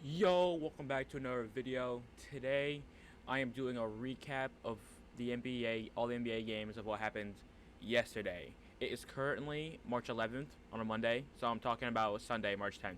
Yo, welcome back to another video. Today, I am doing a recap of the NBA, all the NBA games of what happened yesterday. It is currently March 11th on a Monday, so I'm talking about Sunday, March 10th,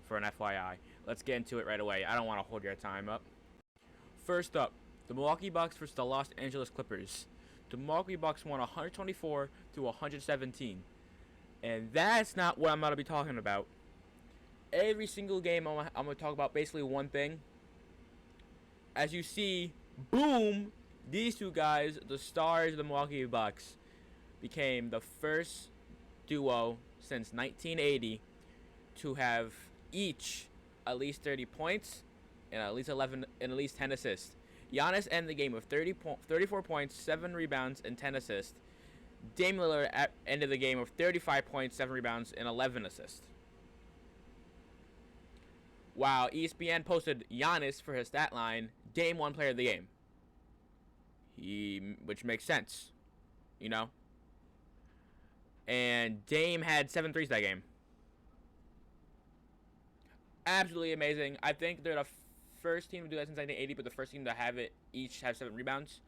for an FYI. Let's get into it right away. I don't want to hold your time up. First up, the Milwaukee Bucks versus the Los Angeles Clippers. The Milwaukee Bucks won 124 to 117, and that's not what I'm going to be talking about. Every single game I'm going to talk about basically one thing. As you see, boom, these two guys, the stars of the Milwaukee Bucks, became the first duo since 1980 to have each at least 30 points and at least 10 assists. Giannis ended the game with 34 points, 7 rebounds, and 10 assists. Dame Lillard ended the game with 35 points, 7 rebounds, and 11 assists. While ESPN posted Giannis for his stat line, Dame won player of the game. Which makes sense, you know? And Dame had 7 threes that game. Absolutely amazing. I think they're the first team to do that since 1980, but the first team to have it each have 7 rebounds.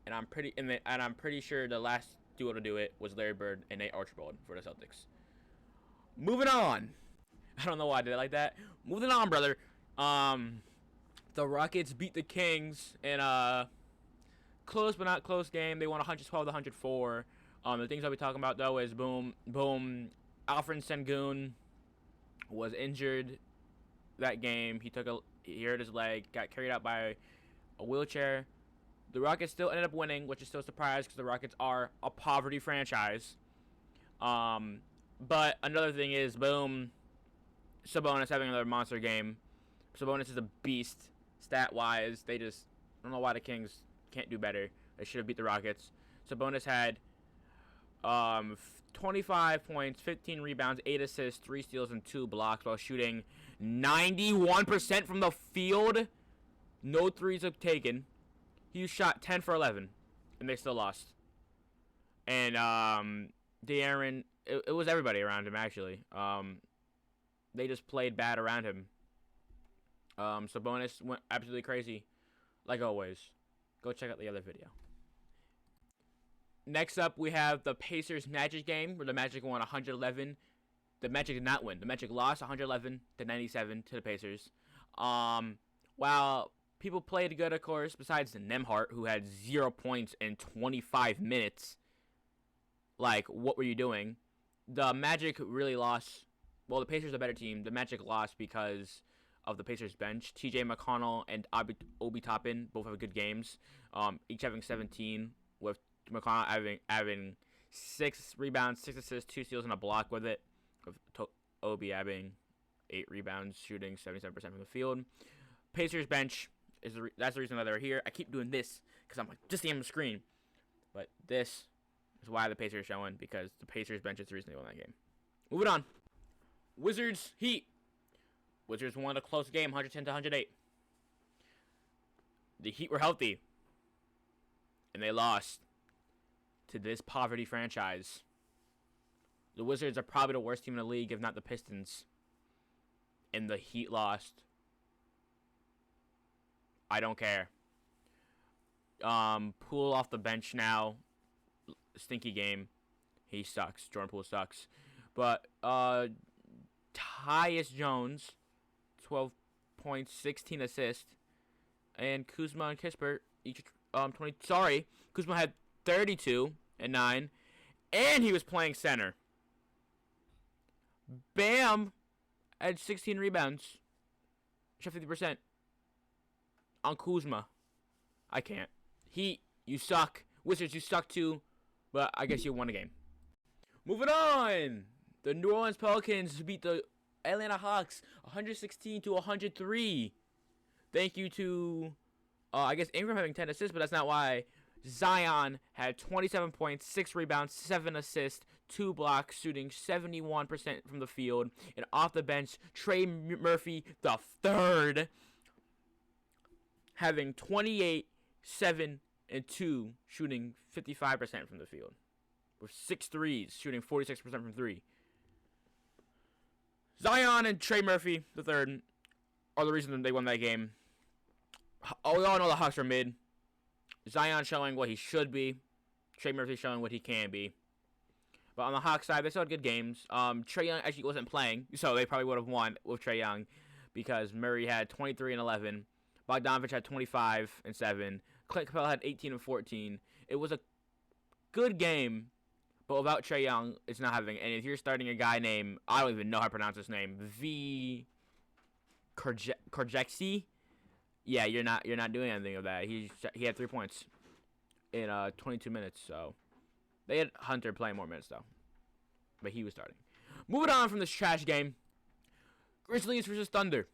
And I'm pretty sure the last duo to do it was Larry Bird and Nate Archibald for the Celtics. Moving on. I don't know why I did it like that. Moving on, brother. The Rockets beat the Kings in a close but not close game. They won 112 to 104. The things I'll be talking about though is boom. Alfred Sengun was injured that game. He hurt his leg, got carried out by a wheelchair. The Rockets still ended up winning, which is still a surprise because the Rockets are a poverty franchise. But another thing is boom. Sabonis having another monster game. Sabonis is a beast stat-wise. I don't know why the Kings can't do better. They should have beat the Rockets. Sabonis had 25 points, 15 rebounds, 8 assists, 3 steals, and 2 blocks while shooting 91% from the field. No threes have taken. He shot 10 for 11, and they still lost. And De'Aaron, it was everybody around him, actually. They just played bad around him. Sabonis went absolutely crazy, like always. Go check out the other video. Next up, we have the Pacers Magic game, where the Magic won 111. The Magic did not win. The Magic lost 111 to 97 to the Pacers. While people played good, of course, besides Nembhard, who had 0 points in 25 minutes. Like, what were you doing? The Magic really lost. Well, the Pacers are a better team. The Magic lost because of the Pacers bench. TJ McConnell and Obi Toppin both have good games, each having 17, with McConnell having 6 rebounds, 6 assists, 2 steals, and a block with it, with Obi having 8 rebounds, shooting 77% from the field. Pacers bench, that's the reason why they're here. I keep doing this because I'm like, just the screen. But this is why the Pacers are showing, because the Pacers bench is the reason they won that game. Moving on. Wizards Heat. Wizards won a close game, 110 to 108. The Heat were healthy, and they lost to this poverty franchise. The Wizards are probably the worst team in the league, if not the Pistons. And the Heat lost. I don't care. Poole off the bench now. Stinky game. He sucks. Jordan Poole sucks. But Tyus Jones, 12 points, 16 assists, and Kuzma and Kispert each 20. Sorry, Kuzma had 32 and 9, and he was playing center. Bam had 16 rebounds, shot 50% on Kuzma. I can't. Heat, you suck. Wizards, you suck too. But I guess you won a game. Moving on. The New Orleans Pelicans beat the Atlanta Hawks 116 to 103. Thank you to, I guess, Ingram having 10 assists, but that's not why. Zion had 27 points, 6 rebounds, 7 assists, 2 blocks, shooting 71% from the field. And off the bench, Trey Murphy the third, having 28, 7, and 2, shooting 55% from the field. With 6 threes, shooting 46% from 3. Zion and Trey Murphy the third are the reason they won that game. Oh, we all know the Hawks are mid. Zion showing what he should be. Trey Murphy showing what he can be. But on the Hawks side, they still had good games. Trae Young actually wasn't playing, so they probably would have won with Trae Young because Murray had 23 and 11. Bogdanovich had 25 and 7. Clint Capella had 18 and 14. It was a good game, but without Trae Young, it's not having. And if you're starting a guy named, I don't even know how to pronounce his name, V. Korjexi, yeah, you're not doing anything of that. He had 3 points in 22 minutes, so they had Hunter playing more minutes though, but he was starting. Moving on from this trash game, Grizzlies versus Thunder.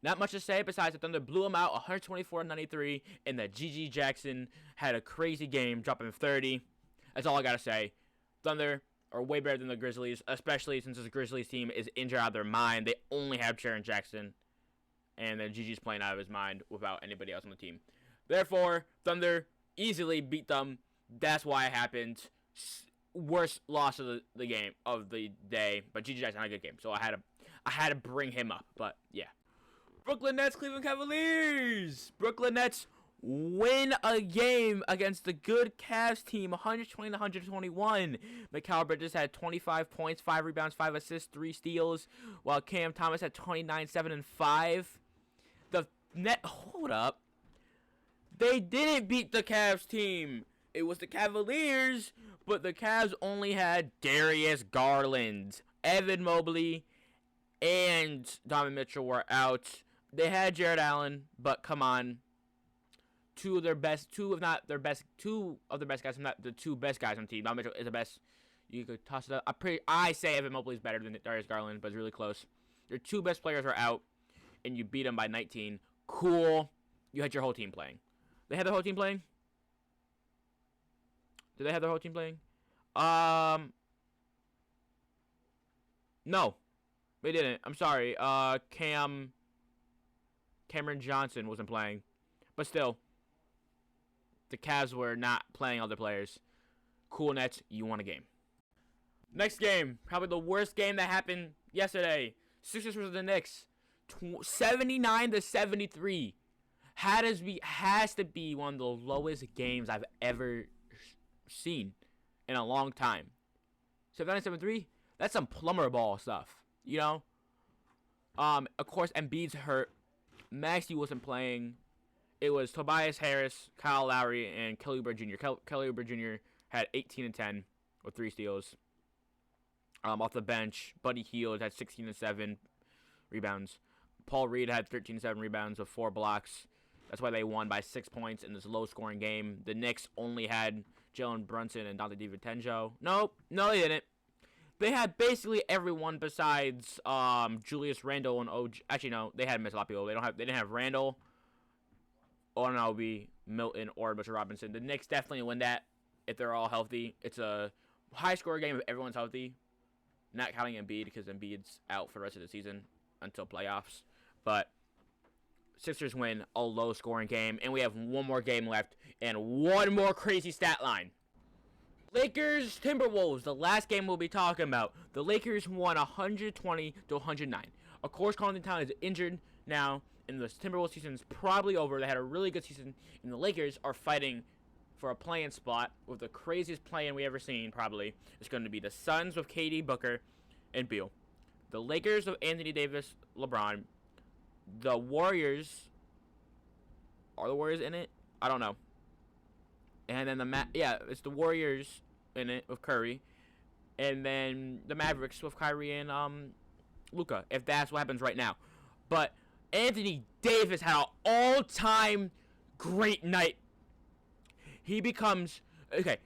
Not much to say besides the Thunder blew them out 124-93, and that GG Jackson had a crazy game, dropping 30. That's all I gotta say. Thunder are way better than the Grizzlies, especially since this Grizzlies team is injured out of their mind. They only have Jaren Jackson, and then GG's playing out of his mind without anybody else on the team. Therefore, Thunder easily beat them. That's why it happened. Worst loss of the game of the day, but GG Jackson had a good game, so I had to bring him up. But yeah. Brooklyn Nets, Cleveland Cavaliers. Brooklyn Nets win a game against the good Cavs team, 120-121. Mikal Bridges had 25 points, 5 rebounds, 5 assists, 3 steals, while Cam Thomas had 29, 7, and 5. The net, hold up. They didn't beat the Cavs team. It was the Cavaliers, but the Cavs only had Darius Garland, Evan Mobley, and Donovan Mitchell were out. They had Jared Allen, but come on. Two of the best guys, not the 2 best guys on the team. Donovan Mitchell is the best. You could toss it up. I say Evan Mobley is better than Darius Garland, but it's really close. Your 2 best players are out, and you beat them by 19. Cool. You had your whole team playing. They had their whole team playing? Did they have their whole team playing? No. They didn't. I'm sorry. Cameron Johnson wasn't playing. But still, the Cavs were not playing other players. Cool Nets, you won a game. Next game, probably the worst game that happened yesterday. Sixers versus the Knicks. 79-73. Has to be one of the lowest games I've ever seen in a long time. 79-73? That's some plumber ball stuff, you know? Of course, Embiid's hurt. Maxey wasn't playing. It was Tobias Harris, Kyle Lowry, and Kelly Oubre Jr. Kelly Oubre Jr. had 18 and 10 with 3 steals. Off the bench, Buddy Hield had 16 and 7 rebounds. Paul Reed had 13 and 7 rebounds with 4 blocks. That's why they won by 6 points in this low-scoring game. The Knicks only had Jalen Brunson and Dante DiVincenzo. No, they didn't. They had basically everyone besides Julius Randle and OG. Actually, no, they had missed a lot of people. They didn't have Randle, Onobi, Milton, or Mitchell Robinson. The Knicks definitely win that if they're all healthy. It's a high-score game if everyone's healthy. Not counting Embiid because Embiid's out for the rest of the season until playoffs. But Sixers win a low-scoring game, and we have one more game left and one more crazy stat line. Lakers Timberwolves, the last game we'll be talking about. The Lakers won 120-109. Of course, Carlton Towns is injured now, and the Timberwolves season is probably over. They had a really good season, and the Lakers are fighting for a play-in spot with the craziest play-in we ever seen, probably. It's going to be the Suns with KD, Booker, and Beal. The Lakers of Anthony Davis, LeBron. The Warriors. Are the Warriors in it? I don't know. And then it's the Warriors in it with Curry. And then the Mavericks with Kyrie and Luka, if that's what happens right now. But Anthony Davis had an all-time great night. He becomes, the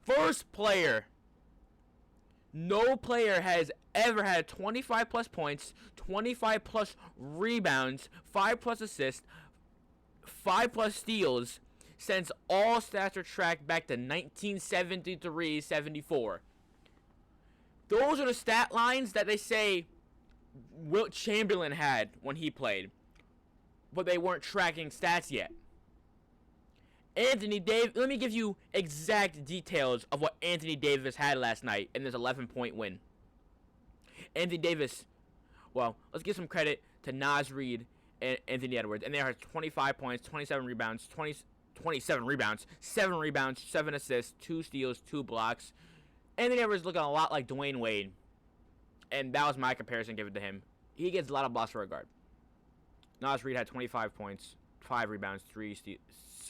first player, no player has ever had 25-plus points, 25-plus rebounds, 5-plus assists, 5-plus steals, since all stats are tracked back to 1973-74. Those are the stat lines that they say Wilt Chamberlain had when he played, but they weren't tracking stats yet. Anthony Davis, let me give you exact details of what Anthony Davis had last night in this 11-point win. Anthony Davis Well, let's give some credit to Naz Reid and Anthony Edwards. And they had 25 points, 27 rebounds, 27 rebounds, 7 rebounds, 7 assists, 2 steals, 2 blocks. Anthony Edwards looking a lot like Dwayne Wade. And that was my comparison given to him. He gets a lot of blocks for a guard. Naz Reid had 25 points, 5 rebounds, 3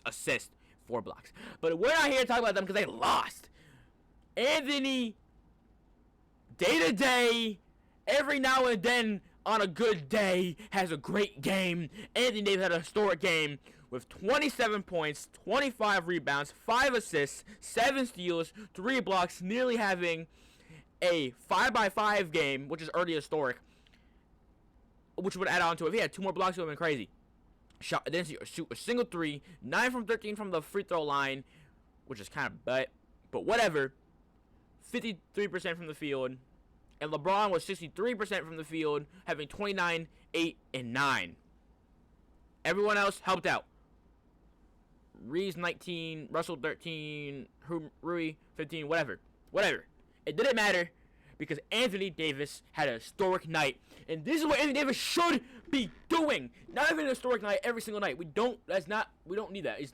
assists, 4 blocks. But we're not here to talk about them because they lost. Anthony, day-to-day, every now and then on a good day, has a great game. Anthony Davis had a historic game with 27 points, 25 rebounds, 5 assists, 7 steals, 3 blocks, nearly having a 5x5 game, which is already historic, which would add on to it. If he had 2 more blocks, it would have been crazy. Didn't shoot a single 3, 9 from 13 from the free throw line, which is kind of but whatever. 53% from the field. And LeBron was 63% from the field, having 29, 8, and 9. Everyone else helped out. Reeves 19, Russell 13, Rui 15, whatever. It didn't matter because Anthony Davis had a historic night. And this is what Anthony Davis should be doing. Not even a historic night every single night. We don't need that. It's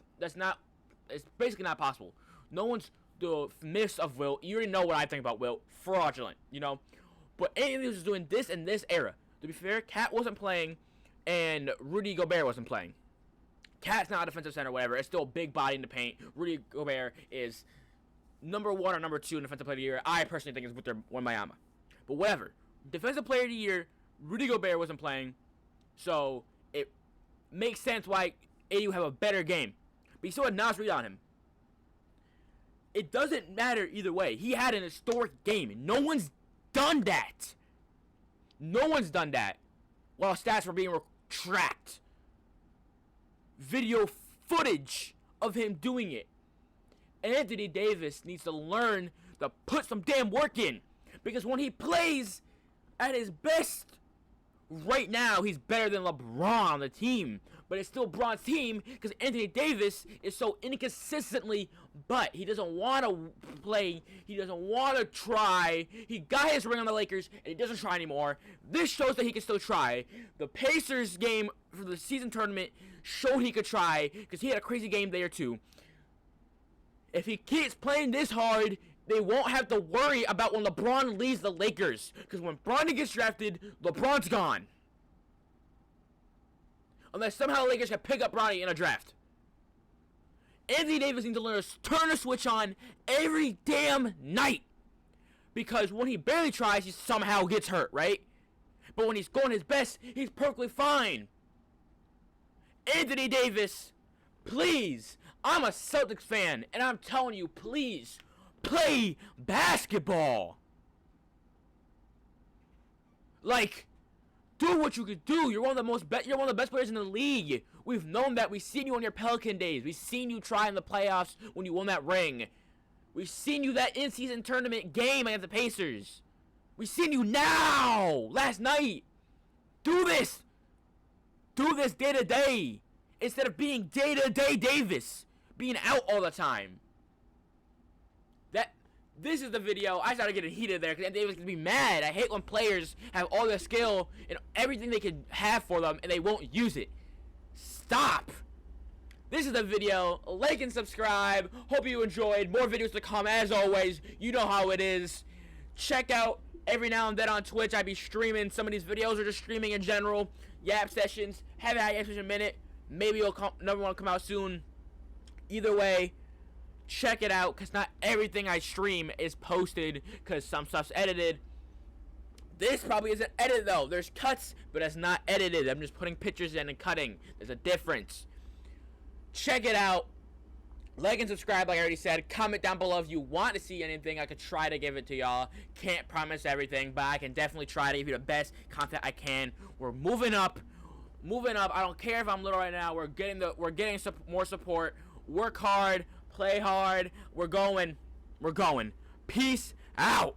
basically not possible. No one's the myths of Wilt. You already know what I think about Wilt. Fraudulent, you know. But Anthony Davis was doing this in this era. To be fair, Cat wasn't playing and Rudy Gobert wasn't playing. Cat's not a defensive center, whatever. It's still a big body in the paint. Rudy Gobert is number 1 or number 2 in defensive player of the year. I personally think it's with their Wembanyama. But whatever. Defensive player of the year, Rudy Gobert wasn't playing. So it makes sense why AU have a better game. But he still had Naz Reid on him. It doesn't matter either way. He had an historic game. No one's done that. No one's done that while stats were being tracked. Video footage of him doing it. Anthony Davis needs to learn to put some damn work in. Because when he plays at his best, right now, he's better than LeBron on the team. But it's still LeBron's team because Anthony Davis is so inconsistently, but he doesn't want to play. He doesn't want to try. He got his ring on the Lakers, and he doesn't try anymore. This shows that he can still try. The Pacers game for the season tournament showed he could try because he had a crazy game there too. If he keeps playing this hard, they won't have to worry about when LeBron leaves the Lakers. Because when Bronny gets drafted, LeBron's gone. Unless somehow the Lakers can pick up Bronny in a draft. Anthony Davis needs to learn to turn a switch on every damn night. Because when he barely tries, he somehow gets hurt, right? But when he's going his best, he's perfectly fine. Anthony Davis, please. I'm a Celtics fan, and I'm telling you, please, play basketball. Like, do what you could do. You're one of the best players in the league. We've known that. We've seen you on your Pelican days. We've seen you try in the playoffs when you won that ring. We've seen you that in-season tournament game against the Pacers. We've seen you now, last night. Do this. Do this day to day instead of being day to day Davis, being out all the time. This is the video. I started getting heated there because Davis can be mad. I hate when players have all their skill and everything they could have for them and they won't use it. Stop. This is the video. Like and subscribe. Hope you enjoyed. More videos to come as always. You know how it is. Check out every now and then on Twitch. I be streaming some of these videos or just streaming in general. Yap sessions. Have a Yap session minute. Maybe another one will come out soon. Either way, check it out because not everything I stream is posted because some stuff's edited. This probably isn't edited though. There's cuts, but it's not edited. I'm just putting pictures in and cutting. There's a difference. Check it out. Like and subscribe like I already said. Comment down below if you want to see anything. I could try to give it to y'all. Can't promise everything, but I can definitely try to give you the best content I can. We're moving up. Moving up. I don't care if I'm little right now. We're getting more support. Work hard. Play hard. We're going. Peace out.